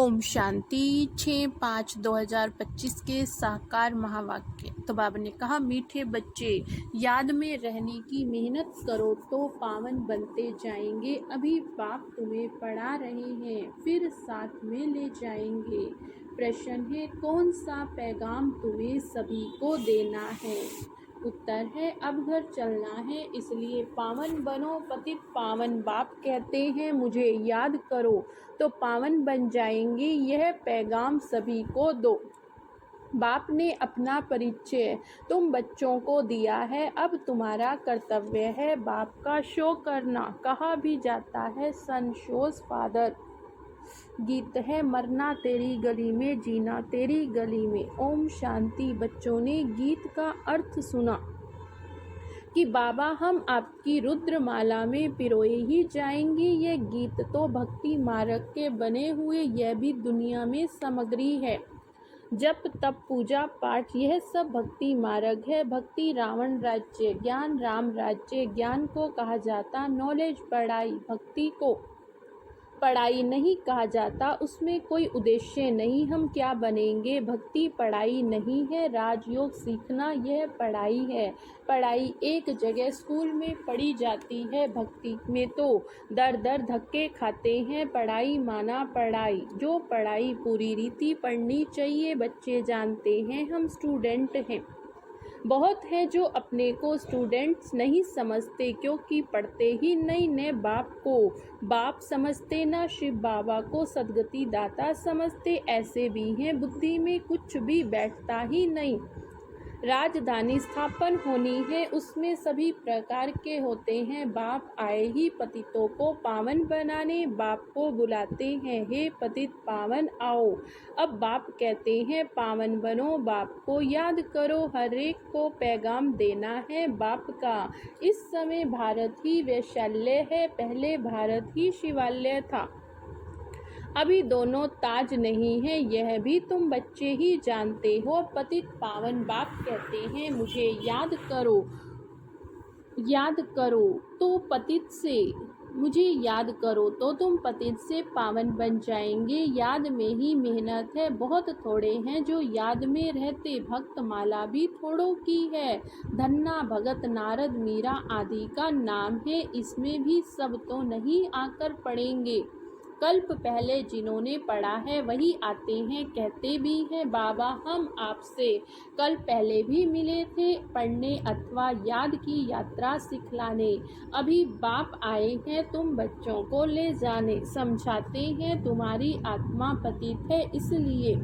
ओम शांति 6/5/2025 के साकार महावाक्य। तो बाबा ने कहा, मीठे बच्चे, याद में रहने की मेहनत करो तो पावन बनते जाएंगे। अभी बाप तुम्हें पढ़ा रहे हैं, फिर साथ में ले जाएंगे। प्रश्न है, कौन सा पैगाम तुम्हें सभी को देना है? उत्तर है, अब घर चलना है, इसलिए पावन बनो। पतित पावन बाप कहते हैं, मुझे याद करो तो पावन बन जाएंगे। यह पैगाम सभी को दो। बाप ने अपना परिचय तुम बच्चों को दिया है, अब तुम्हारा कर्तव्य है बाप का शो करना। कहा भी जाता है, सन शोज फादर। गीत है, मरना तेरी गली में, जीना तेरी गली में। ओम शांति। बच्चों ने गीत का अर्थ सुना कि बाबा हम आपकी रुद्रमाला में पिरोए ही जाएंगे। यह गीत तो भक्ति मार्ग के बने हुए, यह भी दुनिया में सामग्री है। जप तप पूजा पाठ, यह सब भक्ति मार्ग है। भक्ति रावण राज्य, ज्ञान राम राज्य। ज्ञान को कहा जाता नॉलेज, पढ़ाई। भक्ति को पढ़ाई नहीं कहा जाता, उसमें कोई उद्देश्य नहीं। हम क्या बनेंगे? भक्ति पढ़ाई नहीं है, राजयोग सीखना यह पढ़ाई है। पढ़ाई एक जगह स्कूल में पढ़ी जाती है, भक्ति में तो दर दर धक्के खाते हैं। पढ़ाई माना पढ़ाई, जो पढ़ाई पूरी रीति पढ़नी चाहिए। बच्चे जानते हैं हम स्टूडेंट हैं। बहुत है जो अपने को स्टूडेंट्स नहीं समझते, क्योंकि पढ़ते ही नहीं। न बाप को बाप समझते, न शिव बाबा को सदगति दाता समझते। ऐसे भी हैं बुद्धि में कुछ भी बैठता ही नहीं। राजधानी स्थापन होनी है, उसमें सभी प्रकार के होते हैं। बाप आए ही पतितों को पावन बनाने। बाप को बुलाते हैं, हे पतित पावन आओ। अब बाप कहते हैं, पावन बनो, बाप को याद करो। हर एक को पैगाम देना है बाप का। इस समय भारत ही वैशाल्य है, पहले भारत ही शिवालय था। अभी दोनों ताज नहीं है, यह भी तुम बच्चे ही जानते हो। पतित पावन बाप कहते हैं, मुझे याद करो। याद करो तो पतित से, मुझे याद करो तो तुम पतित से पावन बन जाएंगे। याद में ही मेहनत है, बहुत थोड़े हैं जो याद में रहते। भक्त माला भी थोड़ों की है। धन्ना भगत नारद मीरा आदि का नाम है, इसमें भी सब तो नहीं आकर पढ़ेंगे। कल्प पहले जिन्होंने पढ़ा है वही आते हैं, कहते भी हैं, बाबा हम आपसे कल पहले भी मिले थे, पढ़ने अथवा याद की यात्रा सिखलाने। अभी बाप आए हैं तुम बच्चों को ले जाने। समझाते हैं तुम्हारी आत्मा पतित है, इसलिए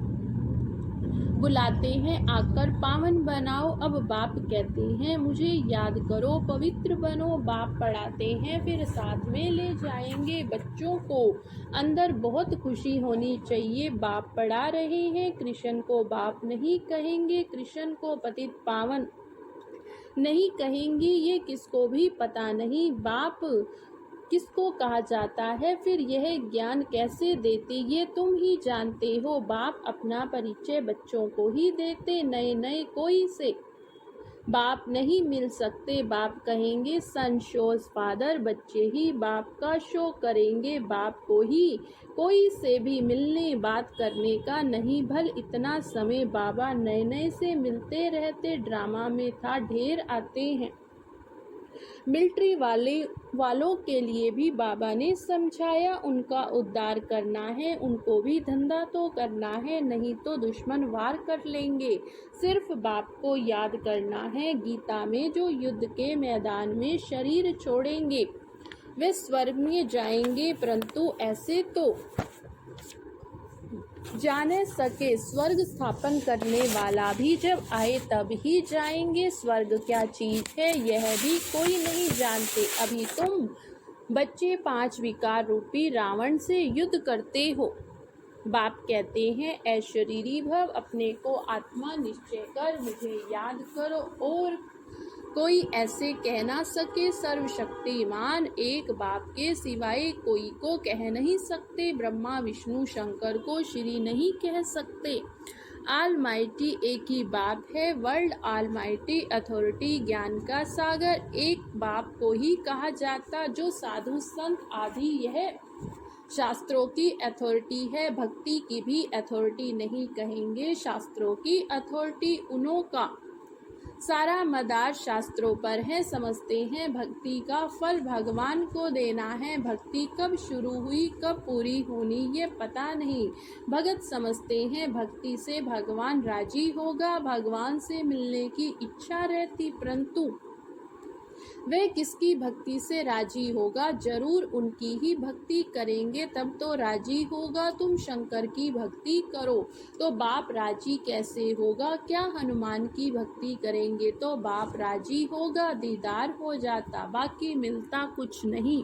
बुलाते हैं आकर पावन बनाओ। अब बाप कहते हैं, मुझे याद करो, पवित्र बनो। बाप पढ़ाते हैं, फिर साथ में ले जाएंगे। बच्चों को अंदर बहुत खुशी होनी चाहिए। बाप पढ़ा रहे हैं, कृष्ण को बाप नहीं कहेंगे, कृष्ण को पतित पावन नहीं कहेंगे, ये किसको भी पता नहीं। बाप किसको कहा जाता है, फिर यह ज्ञान कैसे देते, ये तुम ही जानते हो। बाप अपना परिचय बच्चों को ही देते, नए नए कोई से बाप नहीं मिल सकते। बाप कहेंगे, सन शोज फादर। बच्चे ही बाप का शो करेंगे। बाप को ही कोई से भी मिलने बात करने का नहीं। भल इतना समय बाबा नए नए से मिलते रहते। ड्रामा में था, ढेर आते हैं। मिलिट्री वालों के लिए भी बाबा ने समझाया, उनका उद्धार करना है, उनको भी धंधा तो करना है, नहीं तो दुश्मन वार कर लेंगे। सिर्फ बाप को याद करना है। गीता में जो युद्ध के मैदान में शरीर छोड़ेंगे वे स्वर्ग में जाएंगे, परंतु ऐसे तो जाने सके। स्वर्ग स्थापन करने वाला भी जब आए तब ही जाएंगे। स्वर्ग क्या चीज है यह भी कोई नहीं जानते। अभी तुम बच्चे 5 विकार रूपी रावण से युद्ध करते हो। बाप कहते हैं, ऐ शरीरी भव, अपने को आत्मा निश्चय कर मुझे याद करो। और कोई ऐसे कह ना सके, सर्वशक्तिमान एक बाप के सिवाय कोई को कह नहीं सकते। ब्रह्मा विष्णु शंकर को श्री नहीं कह सकते। ऑलमाइटी एक ही बाप है, वर्ल्ड ऑलमाइटी अथॉरिटी, ज्ञान का सागर। एक बाप को ही कहा जाता, जो साधु संत आदि यह शास्त्रों की अथॉरिटी है, भक्ति की भी अथॉरिटी नहीं कहेंगे। शास्त्रों की अथॉरिटी उन्हों का सारा मदार शास्त्रों पर है। समझते हैं भक्ति का फल भगवान को देना है। भक्ति कब शुरू हुई कब पूरी होनी ये पता नहीं। भगत समझते हैं भक्ति से भगवान राजी होगा। भगवान से मिलने की इच्छा रहती, परंतु वे किसकी भक्ति से राजी होगा? जरूर उनकी ही भक्ति करेंगे तब तो राजी होगा। तुम शंकर की भक्ति करो तो बाप राजी कैसे होगा? क्या हनुमान की भक्ति करेंगे तो बाप राजी होगा? दीदार हो जाता, बाकी मिलता कुछ नहीं।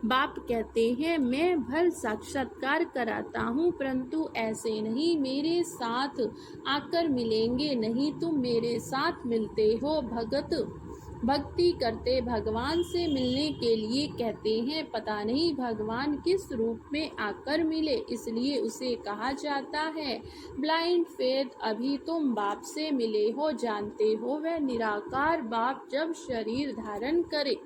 बाप कहते हैं मैं भर साक्षात्कार कराता हूँ, परंतु ऐसे नहीं मेरे साथ आकर मिलेंगे। नहीं तुम मेरे साथ मिलते हो। भगत भक्ति करते भगवान से मिलने के लिए कहते हैं, पता नहीं भगवान किस रूप में आकर मिले, इसलिए उसे कहा जाता है ब्लाइंड फेथ। अभी तुम बाप से मिले हो, जानते हो वह निराकार बाप जब शरीर धारण करे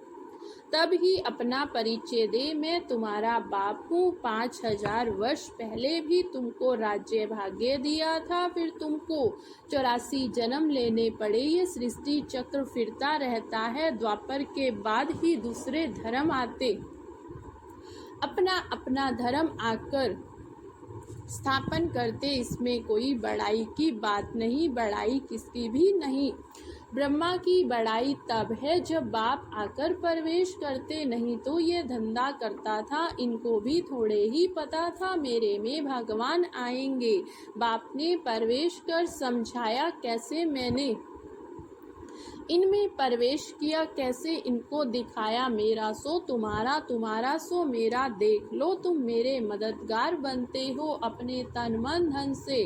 तब ही अपना परिचय दे, मैं तुम्हारा बाप हूँ। 5000 वर्ष पहले भी तुमको राज्य भाग्य दिया था, फिर तुमको 84 जन्म लेने पड़े। ये सृष्टि चक्र फिरता रहता है। द्वापर के बाद ही दूसरे धर्म आते, अपना अपना धर्म आकर स्थापन करते। इसमें कोई बड़ाई की बात नहीं, बड़ाई किसकी भी नहीं। ब्रह्मा की बड़ाई तब है जब बाप आकर प्रवेश करते, नहीं तो ये धंधा करता था। इनको भी थोड़े ही पता था मेरे में भगवान आएंगे। बाप ने प्रवेश कर समझाया कैसे मैंने इनमें प्रवेश किया, कैसे इनको दिखाया। मेरा सो तुम्हारा, तुम्हारा सो मेरा, देख लो तुम मेरे मददगार बनते हो अपने तन मन धन से।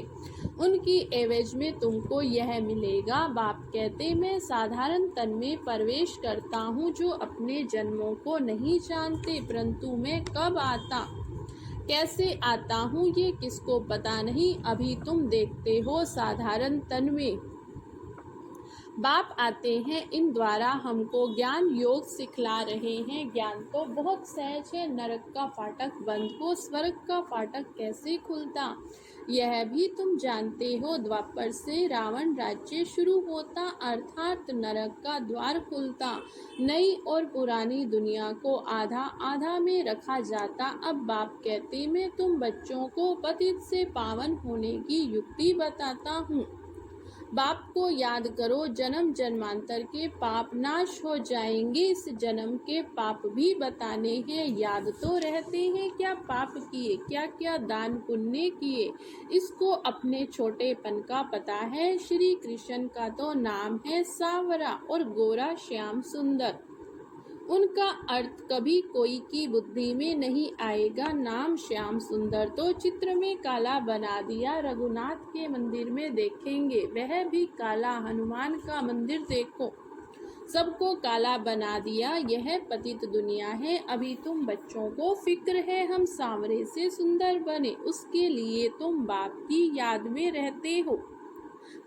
उनकी एवज में तुमको यह मिलेगा। बाप कहते मैं साधारण तन में प्रवेश करता हूँ जो अपने जन्मों को नहीं जानते, परंतु मैं कब आता कैसे आता हूँ ये किसको पता नहीं। अभी तुम देखते हो साधारण तन में बाप आते हैं, इन द्वारा हमको ज्ञान योग सिखला रहे हैं। ज्ञान तो बहुत सहज है, नरक का फाटक बंद हो स्वर्ग का फाटक कैसे खुलता यह भी तुम जानते हो। द्वापर से रावण राज्य शुरू होता, अर्थात नरक का द्वार खुलता। नई और पुरानी दुनिया को आधा आधा में रखा जाता। अब बाप कहते मैं तुम बच्चों को पतित से पावन होने की युक्ति बताता हूँ। बाप को याद करो, जन्म जन्मांतर के पाप नाश हो जाएंगे। इस जन्म के पाप भी बताने हैं, याद तो रहते हैं क्या पाप किए, क्या क्या दान पुण्य किए, इसको अपने छोटेपन का पता है। श्री कृष्ण का तो नाम है सावरा और गोरा श्याम सुंदर, उनका अर्थ कभी कोई की बुद्धि में नहीं आएगा। नाम श्याम सुंदर तो चित्र में काला बना दिया। रघुनाथ के मंदिर में देखेंगे वह भी काला, हनुमान का मंदिर देखो सबको काला बना दिया। यह पतित दुनिया है। अभी तुम बच्चों को फिक्र है हम सांवरे से सुंदर बने, उसके लिए तुम बाप की याद में रहते हो।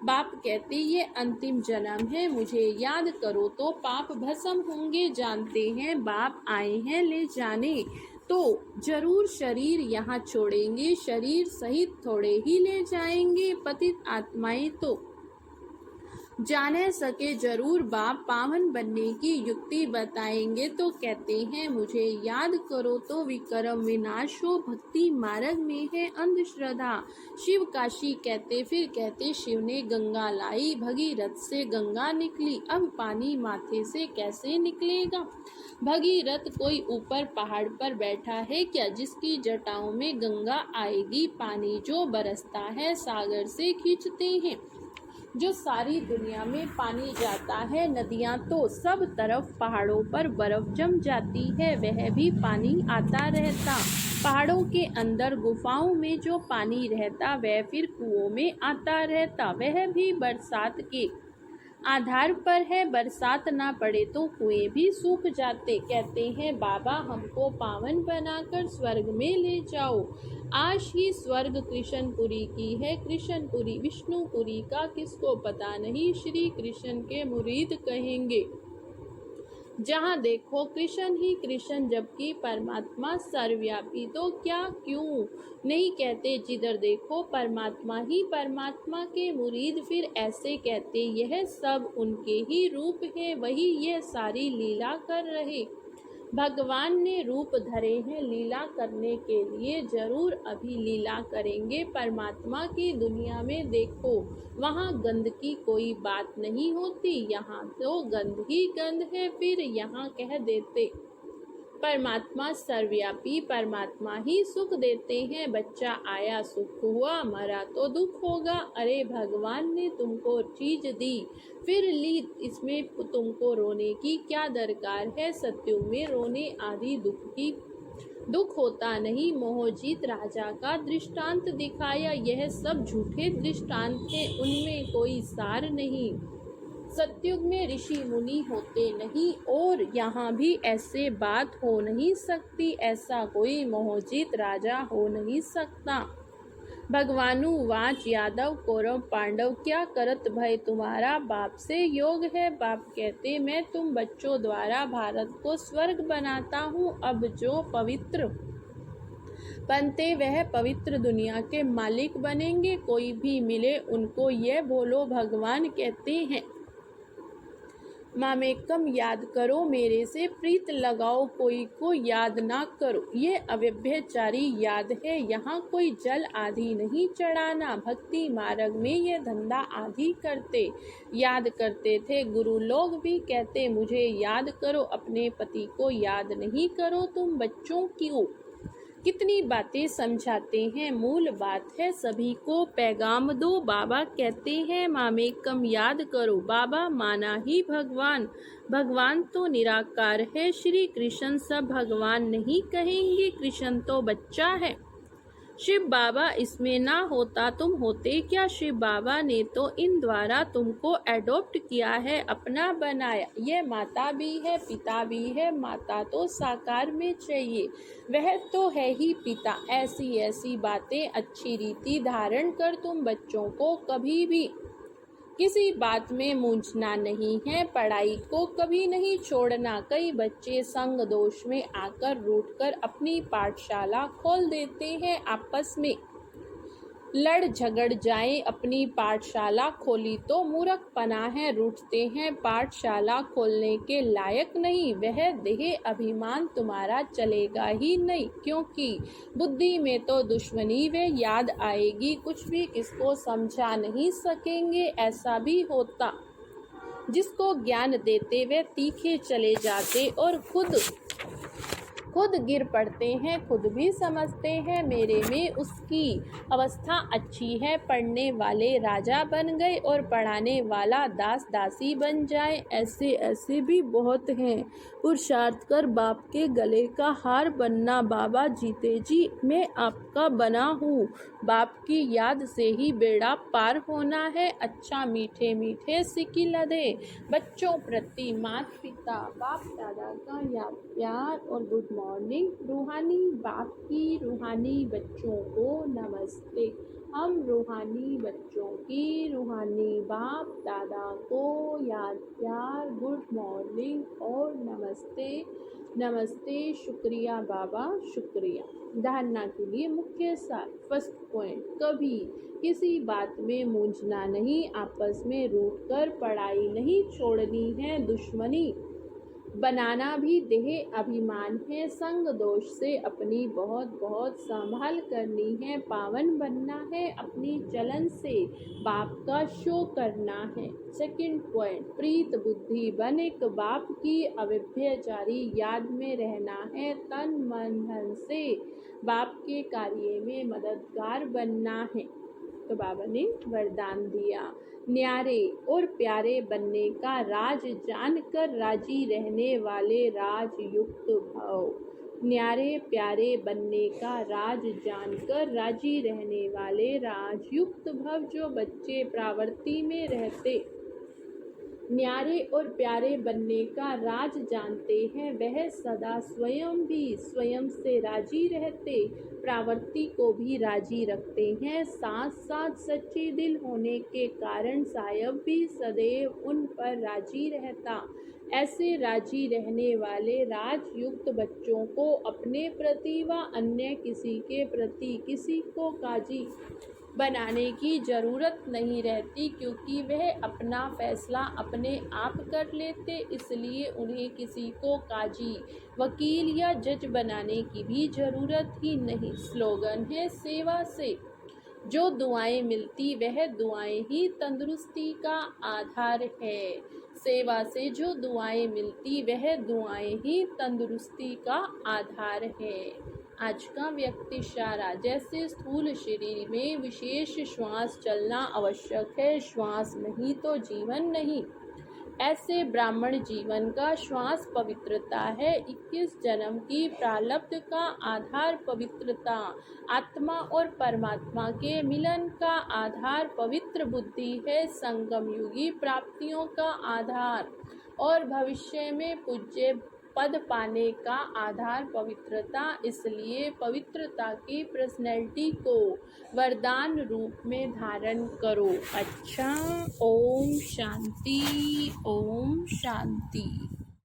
बाप कहते ये अंतिम जन्म है, मुझे याद करो तो पाप भस्म होंगे। जानते हैं बाप आए हैं ले जाने, तो जरूर शरीर यहाँ छोड़ेंगे, शरीर सहित थोड़े ही ले जाएंगे। पतित आत्माएं तो जाने सके जरूर बाप पावन बनने की युक्ति बताएंगे। तो कहते हैं मुझे याद करो तो विक्रम विनाश हो। भक्ति मार्ग में है अंधश्रद्धा। शिव काशी कहते, फिर कहते शिव ने गंगा लाई, भगीरथ से गंगा निकली, अब पानी माथे से कैसे निकलेगा। भगीरथ कोई ऊपर पहाड़ पर बैठा है क्या, जिसकी जटाओं में गंगा आएगी। पानी जो बरसता है सागर से खींचते हैं, जो सारी दुनिया में पानी जाता है। नदियां तो सब तरफ पहाड़ों पर बर्फ जम जाती है, वह भी पानी आता रहता। पहाड़ों के अंदर गुफाओं में जो पानी रहता वह फिर कुओं में आता रहता, वह भी बरसात के आधार पर है। बरसात ना पड़े तो कुएं भी सूख जाते। कहते हैं बाबा हमको पावन बनाकर स्वर्ग में ले जाओ। आज ही स्वर्ग कृष्णपुरी की है, कृष्णपुरी विष्णुपुरी का किसको पता नहीं। श्री कृष्ण के मुरीद कहेंगे जहाँ देखो कृष्ण ही कृष्ण, जबकि परमात्मा सर्वव्यापी। तो क्या क्यों नहीं कहते जिधर देखो परमात्मा ही परमात्मा के मुरीद, फिर ऐसे कहते यह सब उनके ही रूप है, वही यह सारी लीला कर रहे। भगवान ने रूप धरे हैं लीला करने के लिए, जरूर अभी लीला करेंगे। परमात्मा की दुनिया में देखो, वहाँ गंध की कोई बात नहीं होती, यहाँ तो गंध ही गंध है। फिर यहाँ कह देते परमात्मा सर्वव्यापी, परमात्मा ही सुख देते हैं। बच्चा आया सुख हुआ, मरा तो दुख होगा। अरे भगवान ने तुमको चीज दी, फिर ली, इसमें तुमको रोने की क्या दरकार है। सत्युग में रोने आदि दुख होता नहीं। मोहजीत राजा का दृष्टांत दिखाया, यह सब झूठे दृष्टांत हैं, उनमें कोई सार नहीं। सत्युग में ऋषि मुनि होते नहीं, और यहाँ भी ऐसे बात हो नहीं सकती, ऐसा कोई मोहजीत राजा हो नहीं सकता। भगवानु वाच यादव कौरव पांडव, क्या करत भय तुम्हारा बाप से योग है। बाप कहते मैं तुम बच्चों द्वारा भारत को स्वर्ग बनाता हूँ। अब जो पवित्र बनते वह पवित्र दुनिया के मालिक बनेंगे। कोई भी मिले उनको ये बोलो, भगवान कहते हैं मामेकम याद करो, मेरे से प्रीत लगाओ, कोई को याद ना करो। ये अव्यभिचारी याद है, यहाँ कोई जल आदि नहीं चढ़ाना। भक्ति मार्ग में ये धंधा आदि करते, याद करते थे गुरु लोग भी कहते मुझे याद करो, अपने पति को याद नहीं करो। तुम बच्चों क्यों कितनी बातें समझाते हैं, मूल बात है सभी को पैगाम दो। बाबा कहते हैं मामेकम याद करो, बाबा माना ही भगवान, भगवान तो निराकार है। श्री कृष्ण सब भगवान नहीं कहेंगे, कृष्ण तो बच्चा है। शिव बाबा इसमें ना होता तुम होते क्या। शिव बाबा ने तो इन द्वारा तुमको एडॉप्ट किया है, अपना बनाया। ये माता भी है पिता भी है, माता तो साकार में चाहिए, वह तो है ही पिता। ऐसी ऐसी बातें अच्छी रीति धारण कर तुम बच्चों को कभी भी किसी बात में मूंझना नहीं है, पढ़ाई को कभी नहीं छोड़ना। कई बच्चे संग दोष में आकर रूठकर अपनी पाठशाला खोल देते हैं, आपस में लड़ झगड़ जाएं। अपनी पाठशाला खोली तो मूर्खपना है, रूठते हैं पाठशाला खोलने के लायक नहीं। वह देह अभिमान तुम्हारा चलेगा ही नहीं, क्योंकि बुद्धि में तो दुश्मनी वे याद आएगी, कुछ भी किसको समझा नहीं सकेंगे। ऐसा भी होता जिसको ज्ञान देते वे तीखे चले जाते और खुद गिर पड़ते हैं, खुद भी समझते हैं मेरे में उसकी अवस्था अच्छी है। पढ़ने वाले राजा बन गए और पढ़ाने वाला दास दासी बन जाए, ऐसे ऐसे भी बहुत हैं। पुरुषार्थ कर बाप के गले का हार बनना। बाबा जीते जी मैं आपका बना हूँ, बाप की याद से ही बेड़ा पार होना है। अच्छा मीठे मीठे सिक्की लदे बच्चों प्रति माता पिता बाप दादा का याद प्यार और गुड मॉर्निंग। रूहानी बाप की रूहानी बच्चों को नमस्ते। हम रूहानी बच्चों की रूहानी बाप दादा को याद प्यार गुड मॉर्निंग और नमस्ते नमस्ते। शुक्रिया बाबा शुक्रिया। धारणा के लिए मुख्य सार। फर्स्ट पॉइंट, कभी किसी बात में मूंझना नहीं, आपस में रूठकर पढ़ाई नहीं छोड़नी है, दुश्मनी बनाना भी देह अभिमान है, संग दोष से अपनी बहुत बहुत संभाल करनी है, पावन बनना है, अपनी चलन से बाप का शो करना है। सेकंड पॉइंट, प्रीत बुद्धि बन एक बाप की अव्यभिचारी याद में रहना है, तन मन धन से बाप के कार्य में मददगार बनना है। तो बाबा ने वरदान दिया, न्यारे और प्यारे बनने का राज जानकर राजी रहने वाले राजयुक्त भव। न्यारे प्यारे बनने का राज जानकर राजी रहने वाले राजयुक्त भव। जो बच्चे प्रावर्ती में रहते न्यारे और प्यारे बनने का राज जानते हैं, वह सदा स्वयं भी स्वयं से राजी रहते, प्रावर्ती को भी राजी रखते हैं। साथ साथ सच्चे दिल होने के कारण सायब भी सदैव उन पर राजी रहता। ऐसे राजी रहने वाले राजयुक्त बच्चों को अपने प्रति व अन्य किसी के प्रति किसी को काजी बनाने की जरूरत नहीं रहती, क्योंकि वह अपना फैसला अपने आप कर लेते, इसलिए उन्हें किसी को काजी, वकील या जज बनाने की भी जरूरत ही नहीं। स्लोगन है सेवा से जो दुआएं मिलती वह दुआएं ही तंदुरुस्ती का आधार है। सेवा से जो दुआएं मिलती वह दुआएं ही तंदुरुस्ती का आधार है। आज का व्यक्ति इशारा, जैसे स्थूल शरीर में विशेष श्वास चलना आवश्यक है, श्वास नहीं तो जीवन नहीं, ऐसे ब्राह्मण जीवन का श्वास पवित्रता है। 21 जन्म की प्रारब्ध का आधार पवित्रता, आत्मा और परमात्मा के मिलन का आधार पवित्र बुद्धि है। संगम युगी प्राप्तियों का आधार और भविष्य में पूज्य पद पाने का आधार पवित्रता, इसलिए पवित्रता की पर्सनैलिटी को वरदान रूप में धारण करो। अच्छा, ओम शांति, ओम शांति।